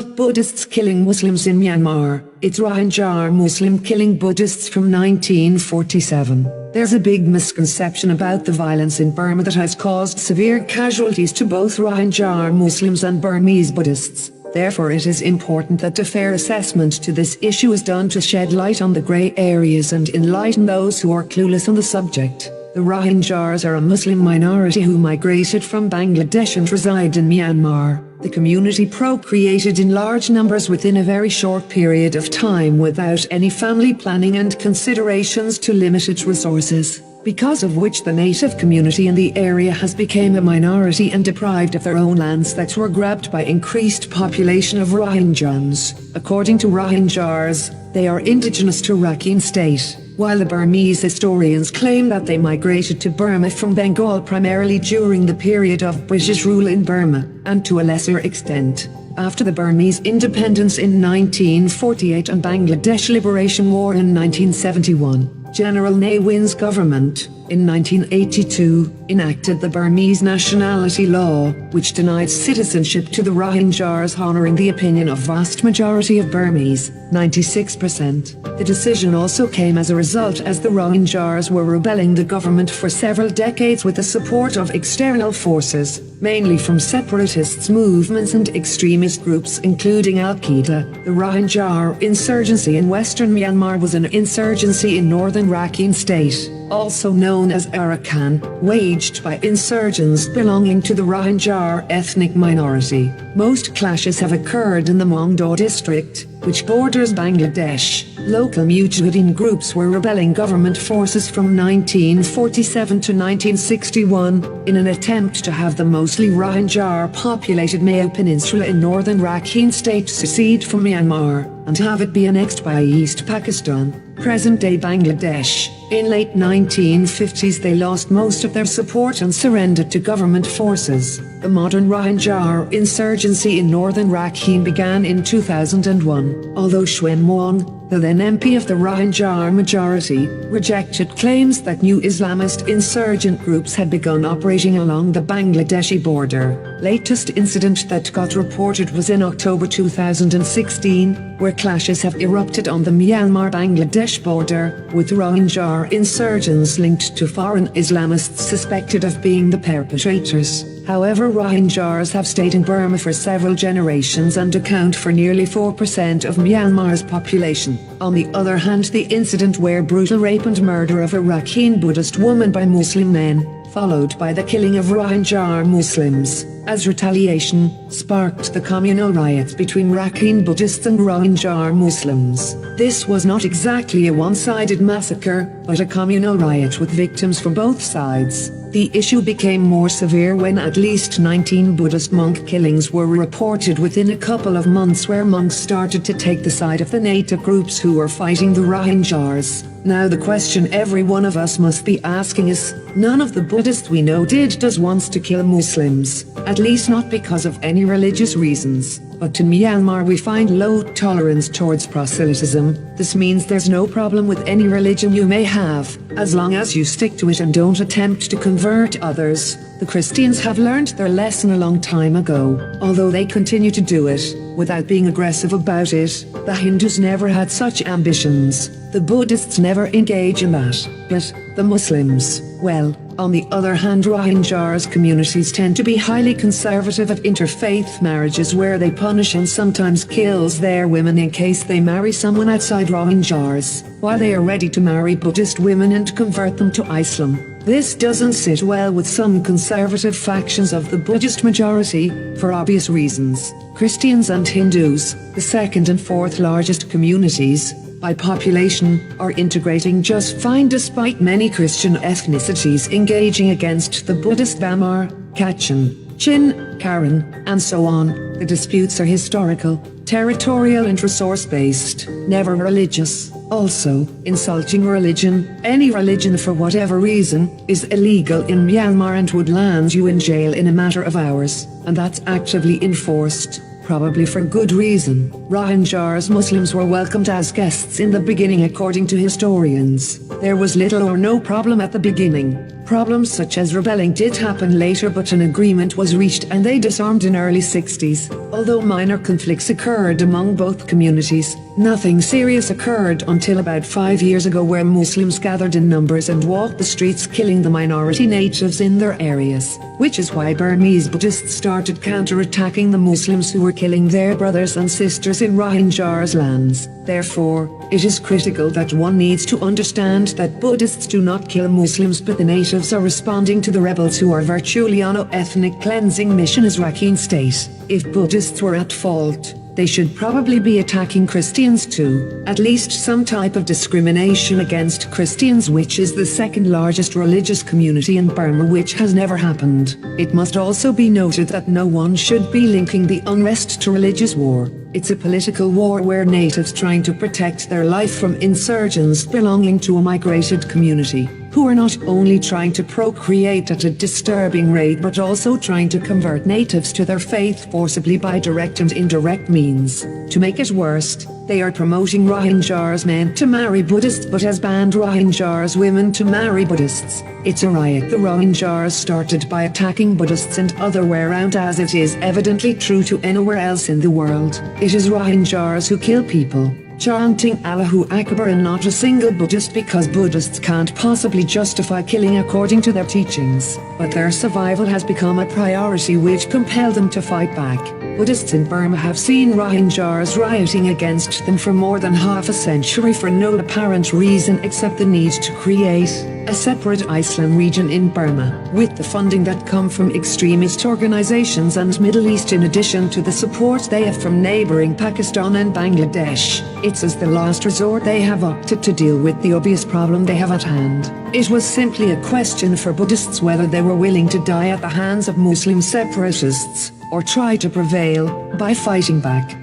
Buddhists killing Muslims in Myanmar. It's Rohingya Muslim killing Buddhists from 1947. There's a big misconception about the violence in Burma that has caused severe casualties to both Rohingya Muslims and Burmese Buddhists. Therefore, it is important that a fair assessment to this issue is done to shed light on the grey areas and enlighten those who are clueless on the subject. The Rohingyas are a Muslim minority who migrated from Bangladesh and reside in Myanmar. The community procreated in large numbers within a very short period of time without any family planning and considerations to limited resources, because of which the native community in the area has become a minority and deprived of their own lands that were grabbed by increased population of Rohingyans. According to Rohingyas, they are indigenous to Rakhine State, while the Burmese historians claim that they migrated to Burma from Bengal primarily during the period of British rule in Burma, and to a lesser extent after the Burmese independence in 1948 and Bangladesh Liberation War in 1971. General Ne Win's government, in 1982, enacted the Burmese nationality law, which denied citizenship to the Rohingyas, honoring the opinion of vast majority of Burmese, 96%. The decision also came as a result as the Rohingyas were rebelling the government for several decades with the support of external forces, mainly from separatists movements and extremist groups including Al-Qaeda. The Rohingya insurgency in western Myanmar was an insurgency in northern Rakhine State, also known as Arakan, waged by insurgents belonging to the Rohingya ethnic minority. Most clashes have occurred in the Mongdo district, which borders Bangladesh. Local mujahideen groups were rebelling government forces from 1947 to 1961 in an attempt to have the mostly Rohingya-populated Maya Peninsula in northern Rakhine State secede from Myanmar and have it be annexed by East Pakistan, present-day Bangladesh. In late 1950s they lost most of their support and surrendered to government forces. The modern Rohingya insurgency in northern Rakhine began in 2001, although Shwem Wong, the then MP of the Rohingya majority, rejected claims that new Islamist insurgent groups had begun operating along the Bangladeshi border. Latest incident that got reported was in October 2016, where clashes have erupted on the Myanmar-Bangladesh border, with Rohingya insurgents linked to foreign Islamists suspected of being the perpetrators. However, Rohingyas have stayed in Burma for several generations and account for nearly 4% of Myanmar's population. On the other hand, the incident where brutal rape and murder of a Rakhine Buddhist woman by Muslim men, followed by the killing of Rohingya Muslims, as retaliation, sparked the communal riots between Rakhine Buddhists and Rohingya Muslims. This was not exactly a one-sided massacre, but a communal riot with victims from both sides. The issue became more severe when at least 19 Buddhist monk killings were reported within a couple of months, where monks started to take the side of the native groups who were fighting the Rohingyas. Now the question every one of us must be asking is, none of the Buddhists we know does wants to kill Muslims, at least not because of any religious reasons. But in Myanmar we find low tolerance towards proselytism. This means there's no problem with any religion you may have, as long as you stick to it and don't attempt to convert others. The Christians have learned their lesson a long time ago, although they continue to do it, without being aggressive about it. The Hindus never had such ambitions. The Buddhists never engage in that. But the Muslims, well, on the other hand, Rohingyas communities tend to be highly conservative at interfaith marriages, where they punish and sometimes kills their women in case they marry someone outside Rohingyas, while they are ready to marry Buddhist women and convert them to Islam. This doesn't sit well with some conservative factions of the Buddhist majority, for obvious reasons. Christians and Hindus, the second and fourth largest communities by population, are integrating just fine despite many Christian ethnicities engaging against the Buddhist Bamar, Kachin, Chin, Karen, and so on. The disputes are historical, territorial and resource-based, never religious. Also, insulting religion, any religion for whatever reason, is illegal in Myanmar and would land you in jail in a matter of hours, and that's actively enforced, probably for good reason. Rohingyas Muslims were welcomed as guests in the beginning according to historians. There was little or no problem at the beginning. Problems such as rebelling did happen later, but an agreement was reached and they disarmed in early 60s. Although minor conflicts occurred among both communities, nothing serious occurred until about 5 years ago, where Muslims gathered in numbers and walked the streets killing the minority natives in their areas, which is why Burmese Buddhists started counter-attacking the Muslims who were killing their brothers and sisters in Rohingyas' lands. Therefore, it is critical that one needs to understand that Buddhists do not kill Muslims, but the natives are responding to the rebels who are virtually on an ethnic cleansing mission as Rakhine State. If Buddhists were at fault, they should probably be attacking Christians too. At least some type of discrimination against Christians, which is the second largest religious community in Burma, which has never happened. It must also be noted that no one should be linking the unrest to religious war. It's a political war where natives trying to protect their life from insurgents belonging to a migrated community, who are not only trying to procreate at a disturbing rate but also trying to convert natives to their faith forcibly by direct and indirect means. To make it worse, they are promoting Rohingyas men to marry Buddhists but has banned Rohingyas women to marry Buddhists. It's a riot the Rohingyas started by attacking Buddhists and other way around, as it is evidently true to anywhere else in the world. It is Rohingyas who kill people, chanting Allahu Akbar, and not a single Buddhist, because Buddhists can't possibly justify killing according to their teachings. But their survival has become a priority which compelled them to fight back. Buddhists in Burma have seen Rohingyas rioting against them for more than half a century for no apparent reason except the need to create a separate Islam region in Burma, with the funding that come from extremist organizations and Middle East, in addition to the support they have from neighboring Pakistan and Bangladesh. It's as the last resort they have opted to deal with the obvious problem they have at hand. It was simply a question for Buddhists whether they were willing to die at the hands of Muslim separatists, or try to prevail by fighting back.